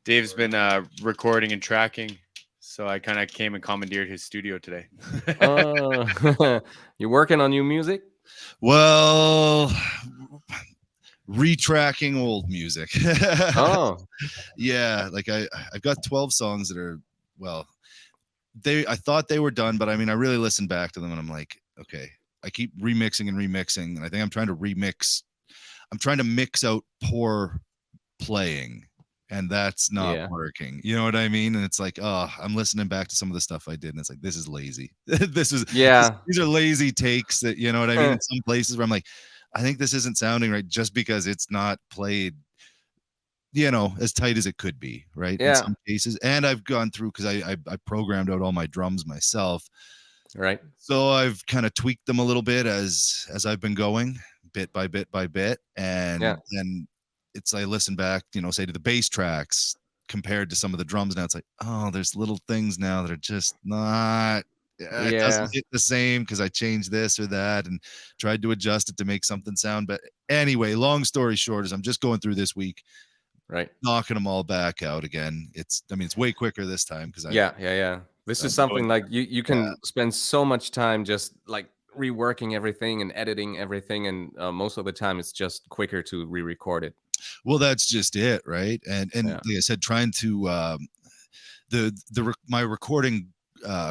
Dave's been recording and tracking, so I kind of came and commandeered his studio today. You're working on new music? Well, retracking old music. Oh, Yeah, like I've got 12 songs that are, well, I thought they were done, but I mean I really listened back to them and I'm like, okay, I keep remixing and I think I'm trying to mix out poor playing, and that's not yeah. working. You know what I mean? And it's like, oh, I'm listening back to some of the stuff I did, and it's like, this is lazy. Yeah. These are lazy takes that, you know what I mean? Eh, In some places where I'm like, I think this isn't sounding right just because it's not played, as tight as it could be, right? In Yeah. some cases. And I've gone through because I programmed out all my drums myself. Right. So I've kind of tweaked them a little bit as I've been going bit by bit by bit. Yeah. And then I listen back, say to the bass tracks compared to some of the drums. Now it's like, oh, there's little things now that are just not, it doesn't Yeah. hit the same because I changed this or that and tried to adjust it to make something sound. But anyway, long story short is I'm just going through this week, Right. knocking them all back out again. It's way quicker this time because Yeah. Yeah. Yeah. This is I'm something going like you yeah. can spend so much time just like reworking everything and editing everything, and most of the time it's just quicker to re-record it. Well, that's just it, right? And Yeah. like I said, trying to my recording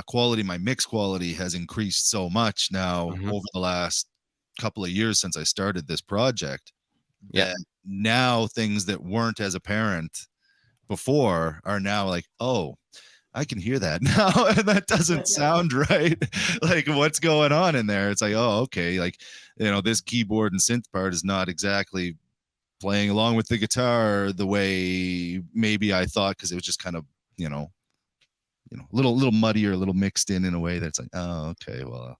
quality, my mix quality has increased so much now Hmm. over the last couple of years since I started this project Yeah. that now things that weren't as apparent before are now like, oh, I can hear that now, and that doesn't sound right. Like, what's going on in there? It's like, oh, okay, like, this keyboard and synth part is not exactly playing along with the guitar the way maybe I thought, because it was just kind of, little muddier, a little mixed in a way that's like, oh, okay, well,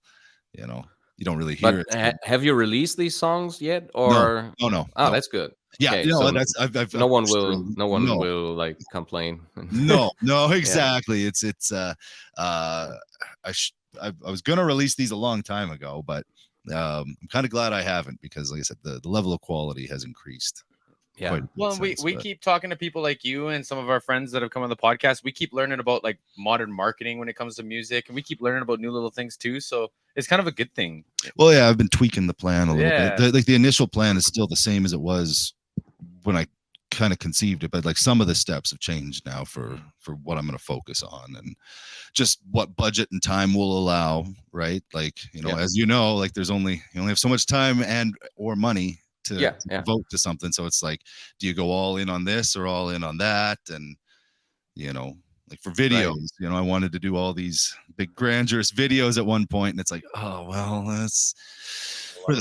you don't really hear But it. So, have you released these songs yet, no, or? no, no, Oh, no. that's good. Yeah, Okay, so I've pushed through. no one No, will like complain. no, Yeah. exactly. Uh, I sh- I was gonna release these a long time ago, but I'm kind of glad I haven't, because, like I said, the level of quality has increased Yeah. quite a bit Well, we since. we But keep talking to people like you and some of our friends that have come on the podcast. We keep learning about like modern marketing when it comes to music, and we keep learning about new little things too. So it's kind of a good thing. well, yeah, I've been tweaking the plan a little Yeah. bit. The initial plan is still the same as it was when I kind of conceived it, but like some of the steps have changed now for what I'm going to focus on, and just what budget and time will allow, right? Like, Yeah. as like you only have so much time and or money to, Yeah. to Yeah. devote to something. So it's like, do you go all in on this or all in on that? And you know like for Right. videos, I wanted to do all these big grandiose videos at one point, and it's like, oh well, that's for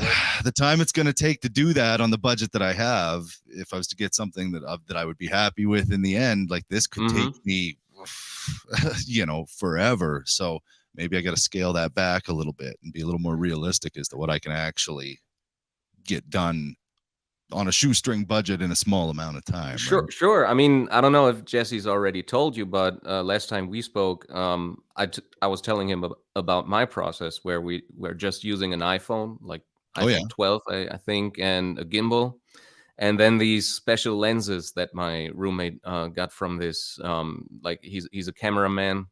the time it's going to take to do that on the budget that I have. If I was to get something that I would be happy with in the end, like, this could take Hmm. me forever. So maybe I got to scale that back a little bit and be a little more realistic as to what I can actually get done on a shoestring budget in a small amount of time, Sure. right? Sure. I mean, I don't know if Jesse's already told you, but last time we spoke, I was telling him about my process where we're just using an iPhone, like Oh yeah. iPhone 12, I think, and a gimbal, and then these special lenses that my roommate got from this. Like he's a cameraman,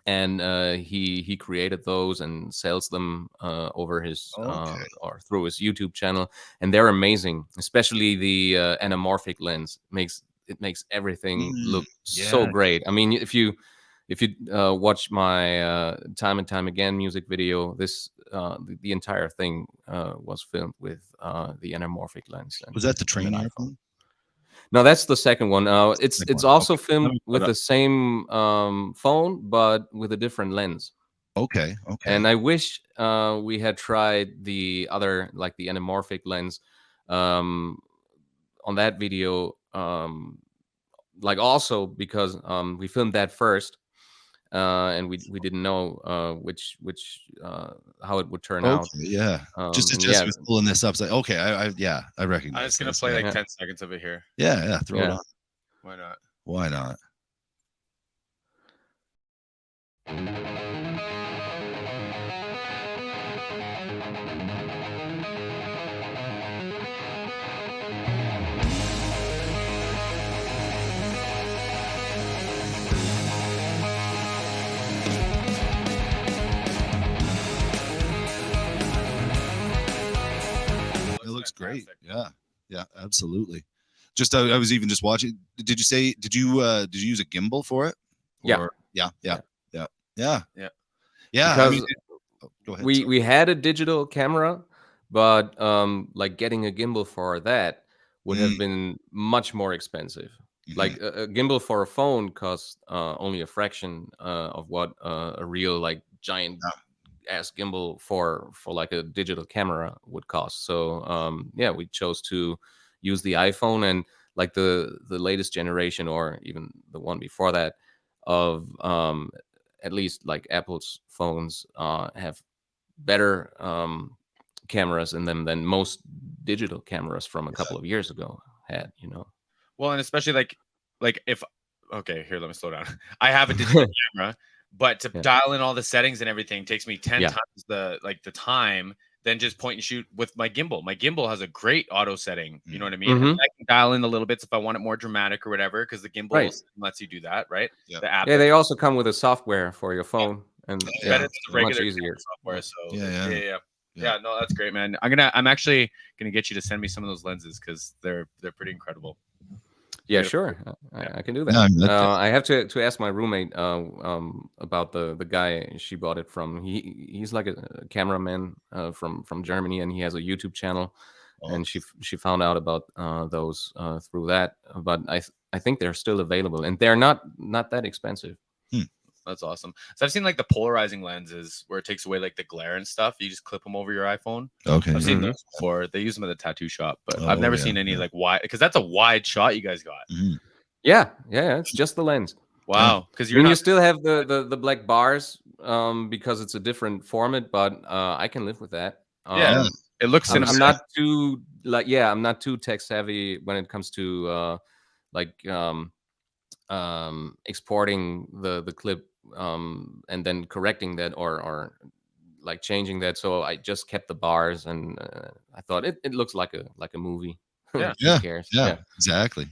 and he created those and sells them over his Okay. or through his YouTube channel, and they're amazing. Especially the anamorphic lens makes everything look so Yeah. great. I mean, if you watch my time and time again music video, this the entire thing was filmed with the anamorphic lens Was that the and an train iPhone. iPhone? No, that's the second one. It's Second it's one. also Okay. Let filmed me put with up. the same phone, but with a different lens. Okay. And Okay. I wish we had tried the other, like the anamorphic lens, um, on that video. Like also because we filmed that first, and we didn't know which how it would turn Okay. out. Yeah. Just as And Jesse yeah, was pulling this up, it's like, okay, yeah, I I'm recognize just gonna this. play Yeah. like yeah, 10 seconds of it here. Yeah. Yeah. Throw it yeah. on. Why not? Why not? great. Fantastic. Yeah, absolutely. Just I was even just watching. Did you use a gimbal for it? Yeah. Or yeah. Yeah. I mean, Because go ahead. we had a digital camera, but like getting a gimbal for that would have been much more expensive. Like a gimbal for a phone costs only a fraction of what a real like giant ass gimbal for like a digital camera would cost. So yeah, we chose to use the iPhone, and like the latest generation, or even the one before that, of at least like Apple's phones have better cameras in them than most digital cameras from a couple of years ago had, you know. Well, and especially like if okay, here, let me slow down. I have a digital camera, but to Yeah. dial in all the settings and everything takes me 10 Yeah. times the time than just point and shoot with my gimbal. My gimbal has a great auto setting, you know what I mean? And Mhm. I can dial in the little bits if I want it more dramatic or whatever, because the gimbal Right. lets you do that, right? Yep. The app Yeah, that they also come with a software for your phone, and Oh, yeah, better than that's the cool. much regular easier. camera software. So Yeah. yeah. Yeah. No, that's great, man. I'm actually gonna get you to send me some of those lenses because they're pretty incredible. Yeah, Beautiful. sure. Yeah. I can do No, I that. mean, I have to ask my roommate about the guy she bought it from. He's like a cameraman from Germany, and he has a YouTube channel. oh, And she found out about those through that. But I think they're still available, and they're not that expensive. That's awesome. So I've seen like the polarizing lenses where it takes away like the glare and stuff. You just clip them over your iPhone. okay. I've seen Mhm. those before. They use them at the tattoo shop, but I've Oh, never yeah, seen any yeah. like wide, because that's a wide shot you guys got. Mhm. Yeah. It's just the lens. Wow. Because I you're mean, you not. still have the black bars because it's a different format, but I can live with that. Yeah. Yeah. It looks I'm cinematic. not too I'm not too tech savvy when it comes to like exporting the clip and then correcting that, or like changing that. So I just kept the bars, and I thought it looks like a movie. Yeah. Who Yeah. cares? Yeah. Yeah. Exactly.